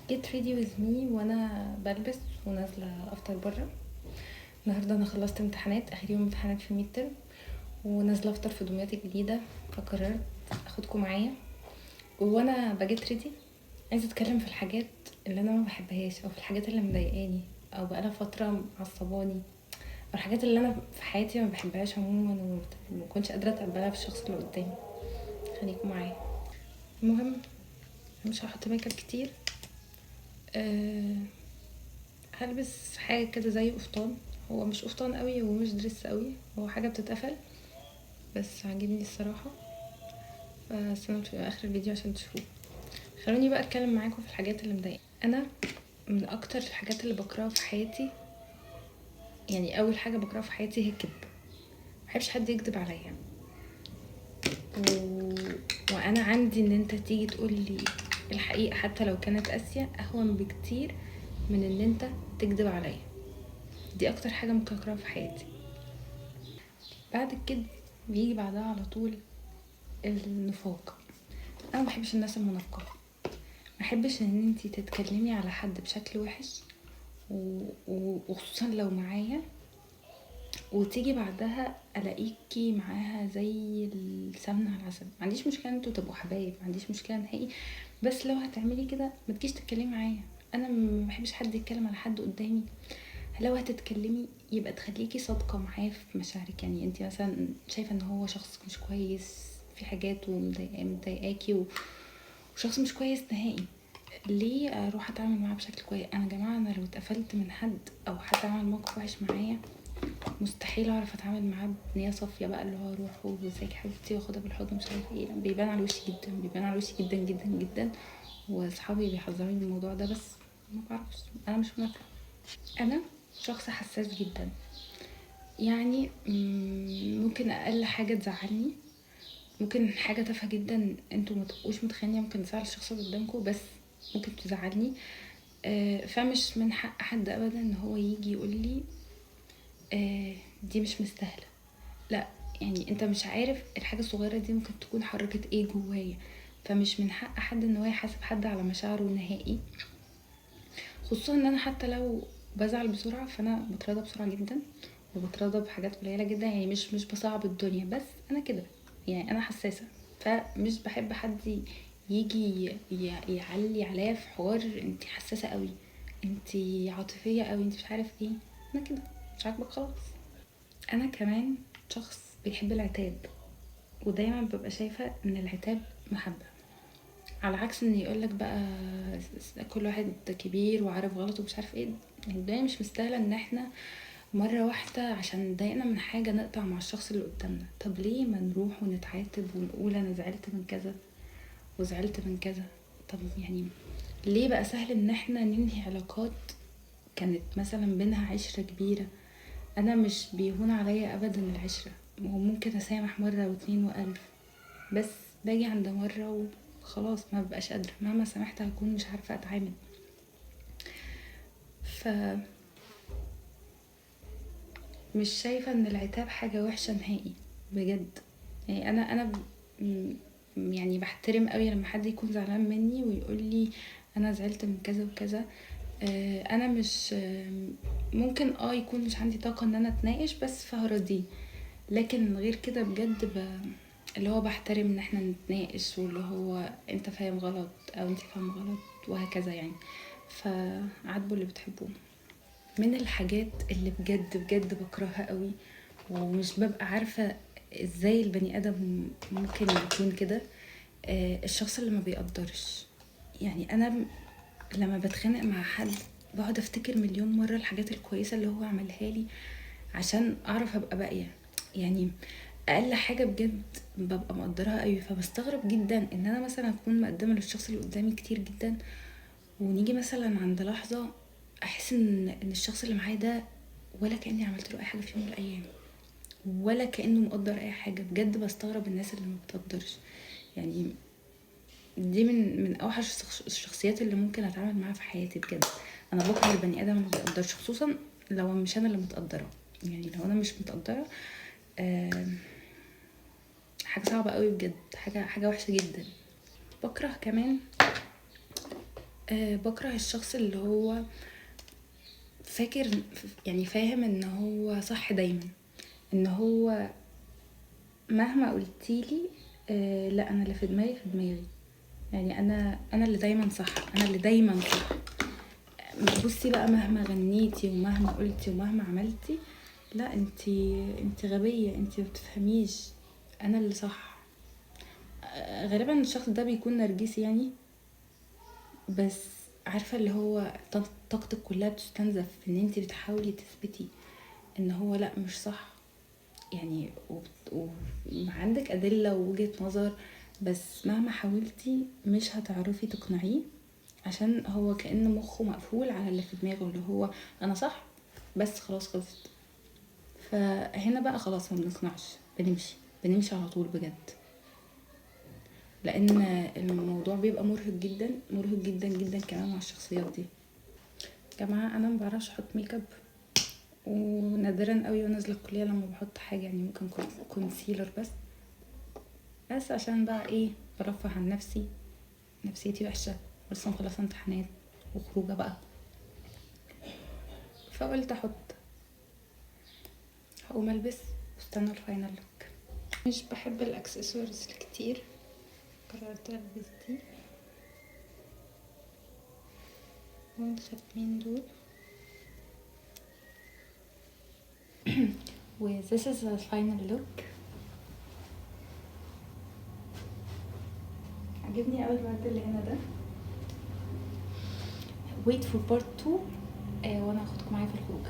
get ready with me وانا بلبس ونازله افطر بره. النهارده انا خلصت امتحانات، اخر يوم امتحانات في الميد ترم، ونازله افطر في دمياط الجديده، فقررت اخدكم معايا. وانا بجيت ريدي عايزه اتكلم في الحاجات اللي انا ما بحبهاش، او في الحاجات اللي مضايقاني او بقالها فتره معصباني، او الحاجات اللي انا في حياتي ما بحبهاش عموما وما كنتش قادره اتقبلها في الشخص اللي قدامي. خليكم معايا. المهم، مش هحط ميك اب كتير. أه هلبس حاجه كده زي قفطان، هو مش قفطان قوي ومش دريس قوي، هو حاجه بتتقفل بس عاجبني الصراحه. استنوا في اخر الفيديو عشان تشوفوه. خلوني بقى اتكلم معاكم في الحاجات اللي مضايقاني. انا من اكتر الحاجات اللي بكرهها في حياتي، يعني اول حاجه بكرهها في حياتي هي الكذب. محبش حد يكذب عليا و... وانا عندي ان انت تيجي تقول لي الحقيقه حتى لو كانت قاسيه اهون بكتير من ان انت تكذب عليا. دي اكتر حاجه ممكن اكرهها في حياتي. بعد الكذب بيجي بعدها على طول النفاق. انا ما بحبش الناس المنافقه، ما بحبش ان انتي تتكلمي على حد بشكل وحش وخصوصا لو معايا، وتيجي بعدها الاقيكي معاها زي السمنه على العسل. ما عنديش مشكله ان انتوا تبقوا حبايب، ما عنديش مشكله نهائي، بس لو هتعملي كده ما تجيش تتكلمي معايا. انا ما بحبش حد يتكلم على حد قدامي. لو هتتكلمي يبقى تخليكي صادقه معاه في مشاعرك. يعني انت مثلا شايفه ان هو شخص مش كويس في حاجات ومضايقاكي وشخص مش كويس نهائي، ليه اروح اتعامل معاه بشكل كويس؟ انا يا جماعه، انا لو اتقفلت من حد او حد عمل موقف وحش معايا مستحيل اعرف اتعامل معاه بنيه صافيه، بقى اللي هو اروح وازيك يا حبيبتي واخدها بالحضن مش عارف ايه. بيبان على وشي جدا، بيبان على وشي جدا جدا جدا، واصحابي بيحذروني من الموضوع ده، بس ما بعرفش، انا مش منافقه. انا شخص حساس جدا، يعني ممكن اقل حاجه تزعلني، ممكن حاجه تافهه جدا انتوا ما تبقوش متخيلين ممكن تزعل الشخص اللي قدامكم، بس ممكن تزعلني. فمش من حق حد ابدا ان هو يجي يقول لي دي مش مستاهله. لا، يعني انت مش عارف الحاجه الصغيره دي ممكن تكون حركت ايه جوايا، فمش من حق حد ان هو يحاسب حد على مشاعره نهائي. خصوصا ان انا حتى لو بزعل بسرعه فانا بتراضى بسرعه جدا، وبتراضى بحاجات قليله جدا، يعني مش بصعب الدنيا، بس انا كده، يعني انا حساسه. فمش بحب حد يجي يعلي عليا في حوار انت حساسه قوي، انت عاطفيه قوي، انت مش عارف ايه. انا كده مش عاجبك خلاص. انا كمان شخص بيحب العتاب، ودايما ببقى شايفه ان العتاب محبه، على عكس ان يقولك بقى كل واحد كبير وعارف غلطه ومش عارف ايه. يعني الدنيا مش مستاهله ان احنا مره واحده عشان ضايقنا من حاجه نقطع مع الشخص اللي قدامنا. طب ليه ما نروح ونتعاتب ونقول انا زعلت من كذا وزعلت من كذا؟ طب يعني ليه بقى سهل ان احنا ننهي علاقات كانت مثلا بينها عشرة كبيرة؟ انا مش بيهون عليا ابدا العشرة، وممكن اسامح مرة واتنين والف، بس باجي عند مرة وخلاص ما ببقاش قادرة، مهما سامحت هكون مش عارفة اتعامل. فمش شايفة ان العتاب حاجة وحشة نهائي بجد. يعني يعني بحترم قوي لما حد يكون زعلان مني ويقول لي انا زعلت من كذا وكذا. انا مش ممكن يكون مش عندي طاقة ان انا اتناقش، بس فهرضيه. لكن غير كده بجد اللي هو بحترم ان احنا نتناقش، واللي هو انت فاهم غلط او انت فاهم غلط وهكذا يعني. فعاتبوا اللي بتحبوه. من الحاجات اللي بجد بجد بكرهها قوي ومش ببقى عارفة ازاي البني ادم ممكن يكون كده، الشخص اللي ما بيقدرش. يعني انا لما بتخانق مع حد بقعد افتكر مليون مرة الحاجات الكويسة اللي هو عملها لي عشان اعرف ابقى باقية. يعني اقل حاجة بجد ببقى مقدرها قوي، فبستغرب جدا ان انا مثلا اكون مقدمة للشخص اللي قدامي كتير جدا، ونيجي مثلا عند لحظة احس ان الشخص اللي معايا ده ولا كأني عملت له اي حاجة في يوم من الايام، ولا كأنه مقدر اي حاجة. بجد بستغرب الناس اللي ما بتقدرش. يعني دي من اوحش الشخصيات اللي ممكن اتعامل معاها في حياتي بجد. انا بكره البني ادم اللي ما بيقدرش، خصوصا لو مش انا اللي متقدره. يعني لو انا مش متقدره حاجه صعبه قوي بجد، حاجه وحشه جدا. بكره كمان بكره الشخص اللي هو فاكر، يعني فاهم ان هو صح دايما، ان هو مهما قلتيلي لا انا اللي في دماغي في دماغي، يعني انا اللي دايما صح، انا اللي دايما صح. بصي بقى، مهما غنيتي ومهما قلتي ومهما عملتي، لا انتي غبية، انتي ما بتفهميش، انا اللي صح. غالبا الشخص ده بيكون نرجسي يعني، بس عارفة اللي هو طاقتك كلها بتستنزف في ان انتي بتحاولي تثبتي ان هو لا مش صح، يعني وعندك أدلة ووجهة نظر، بس مهما حاولتي مش هتعرفي تقنعيه، عشان هو كأن مخه مقفول على اللي في دماغه، اللي هو انا صح، بس خلاص خلصت. فهنا بقى خلاص ما بنقنعش، بنمشي على طول بجد، لان الموضوع بيبقى مرهق جدا، مرهق جدا جدا كمان مع الشخصيات دي. جماعة انا مبعرفش احط ميك اب، ونادرا قوي ونازله الكليه لما بحط حاجه، يعني ممكن كونسيلر بس عشان بقى ايه، برفه عن نفسي، نفسيتي وحشه ولسه مخلصه امتحانات وخروجه بقى، فقلت هقوم البس واستنى الفاينل لوك. مش بحب الاكسسوارز كتير، قررت البس دي والخاتمين دول و this is the final look. عجبني قوي الورد اللي هنا ده. wait for part 2 وانا هاخدكم معايا في الخروج.